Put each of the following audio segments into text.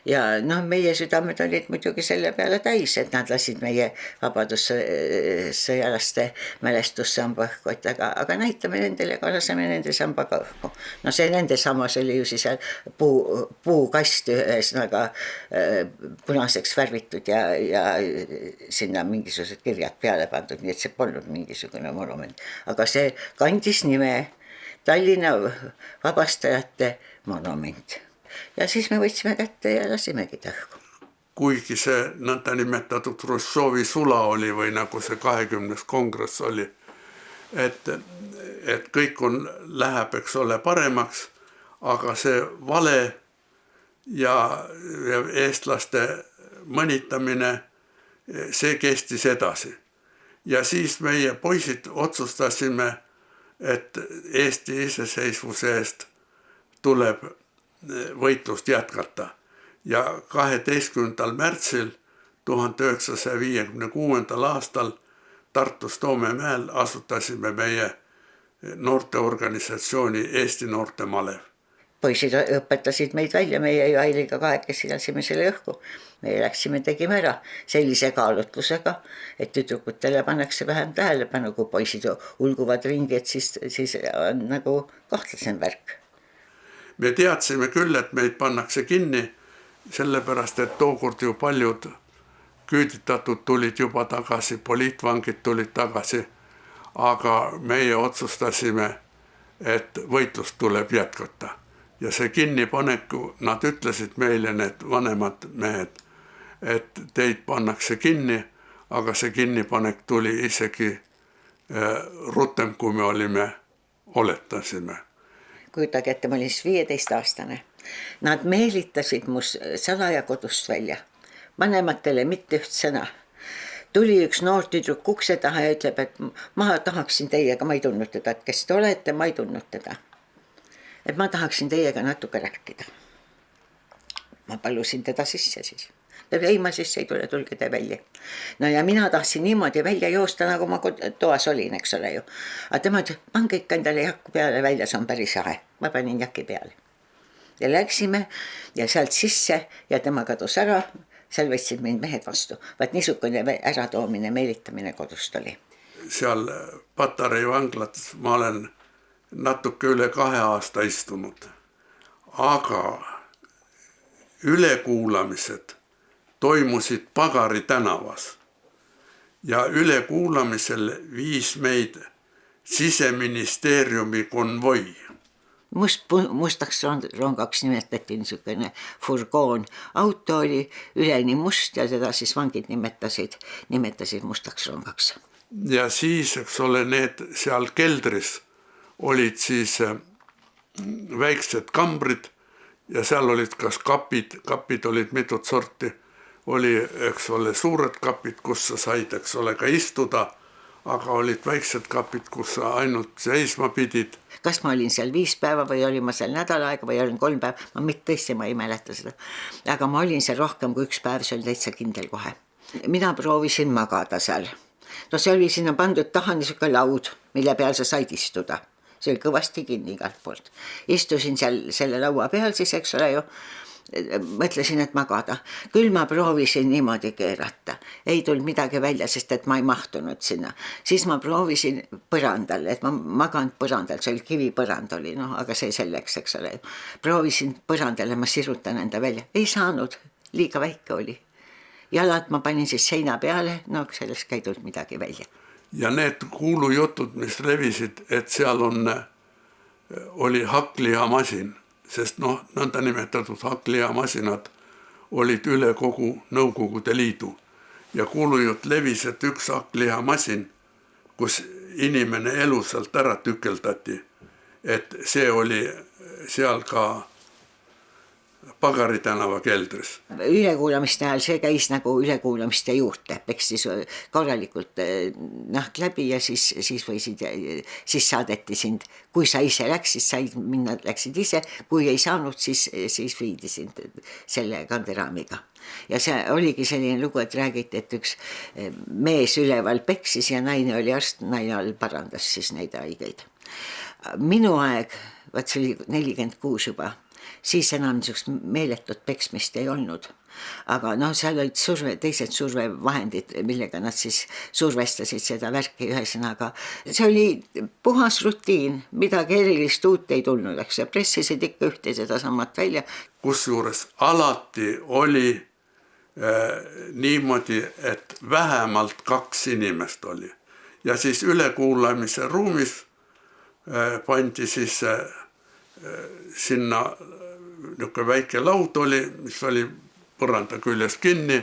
Ja noh, meie südamed olid muidugi selle peale täis, et nad lasid meie vabadussõjalaste mälestussamba õhku, et aga näitame nendele, aga laseme nende sambaga õhku. No see nende sammas oli ju siis puukast ühesõnaga punaseks värvitud ja sinna mingisugused kirjad peale pandud, nii et see polnud mingisugune monument. Aga see kandis nime Tallinna vabastajate monument. Ja siis me võtsime kätte ja lasimegi ta õhku. Kuigi see nõndanimetatud Hruštšovi sula oli või nagu see 20. kongress oli, et kõik läheb, eks ole, paremaks, aga see vale ja eestlaste mõnitamine, see kestis edasi. Ja siis meie poisid otsustasime, et Eesti iseseisvuse eest tuleb võitlust jätkata. Ja 12. märtsil 1956. aastal Tartus Toomemäel asutasime meie noorteorganisatsiooni Eesti Noorte Malev. Poisid õpetasid meid välja, meie ju Ailiga kahekesi lasime selle õhku. Me läksime, tegime ära sellise kaalutlusega, et tüdrukutele pannakse vähem tähelepanu, kui poisid ulguvad ringi, et siis on nagu kahtlasem värk. Me teadsime küll, et meid pannakse kinni, sellepärast, et tookord ju paljud küüditatud tulid juba tagasi, poliitvangid tulid tagasi, aga meie otsustasime, et võitlust tuleb jätkata. Ja see kinnipaneku, nad ütlesid meile, need vanemad mehed, et teid pannakse kinni, aga see kinnipanek tuli isegi rutem, kui me oletasime. Kujutage ette, ma olin 15-aastane. Nad meelitasid mu salaja kodust välja. Vanematele mitte üht sõna. Tuli üks noor tüdruk ukse taha ja ütleb, et ma tahaksin teiega, ma ei tundnud teda, et kes te olete, ma ei tundnud teda. Et ma tahaksin teiega natuke rääkida. Ma palusin teda sisse siis. Ei, ma sisse ei tule, tulge te välja. No ja mina tahtsin niimoodi välja joosta, nagu ma toas olin, eks ole ju. Aga tema ütles, pange ikka endale jakku peale välja, see on päris ahe. Ma panin jaki peale. Ja läksime ja sealt sisse ja tema kadus ära, seal võtsid mind mehed vastu. Vaat niisugune äratoomine, meelitamine kodust oli. Seal Patarei vanglat ma olen natuke üle 2 aasta istunud. Aga ülekuulamised toimusid Pagari tänavas ja ülekuulamisel viis meid Siseministeeriumi konvoi. Mustaks rongaks nimetati niisugune furgoon. Auto oli üleni must ja seda siis vangid nimetasid mustaks rongaks. Ja siis, eks ole, need seal keldris olid siis väiksed kambrid ja seal olid kas kapid olid mitut sorti. Oli, eks ole, suured kapid, kus sa said, eks ole, ka istuda, aga olid väiksed kapid, kus sa ainult seisma pidid. Kas ma olin seal 5 päeva või olin ma seal nädal aega või olin 3 päeva, tõesti ma ei mäleta seda. Aga ma olin seal rohkem kui 1 päev, see oli täitsa kindel kohe. Mina proovisin magada seal. No see oli sinna pandud taha niisugune laud, mille peal sa said istuda. See oli kõvasti kinni igalt poolt. Istusin seal selle laua peal siis, eks ole ju. Mõtlesin, et magada. Küll ma proovisin niimoodi keerata. Ei tulnud midagi välja, sest et ma ei mahtunud sinna. Siis ma proovisin põrandal, et ma maganud põrandal, see oli kivipõrand oli, no, aga see selleks, eks ole. Proovisin põrandale, ma sirutan enda välja. Ei saanud, liiga väike oli. Jalad ma panin siis seina peale, no sellest ei tulnud midagi välja. Ja need kuulujutud, mis levisid, et seal oli hakklihamasin. Sest nõnda nimetatud hakklihamasinad olid üle kogu Nõukogude Liidu. Ja kuulujutt levis, et üks hakklihamasin, kus inimene elusalt ära tükeldati, et see oli seal ka Pagari tänava keldris. Ülekuulamiste ajal see käis nagu ülekuulamiste juurde, pekstis korralikult nahk läbi ja siis saadeti sind. Kui sa ise läksid, läksid ise, kui ei saanud, siis viidi sind selle kanderaamiga. Ja see oligi selline lugu, et räägiti, et üks mees üleval peksis ja naine oli arst, naine all parandas siis neid haigeid. Minu aeg, see oli 46 juba, siis enam niisugust meeletut peksmist ei olnud. Aga noh, seal olid teised survevahendid, millega nad siis survestasid seda värki, ühesõnaga. See oli puhas rutiin, midagi erilist uut ei tulnud, eks ja pressisid ikka ühte sedasamat välja. Kusjuures alati oli niimoodi, et vähemalt 2 inimest oli. Ja siis ülekuulamise ruumis pandi siis sinna niisugune väike laud oli, mis oli põranda küljes kinni,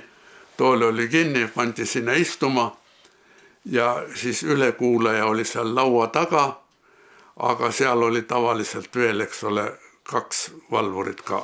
tool oli kinni, pandi sinna istuma ja siis ülekuulaja oli seal laua taga, aga seal oli tavaliselt veel, eks ole, 2 valvurit ka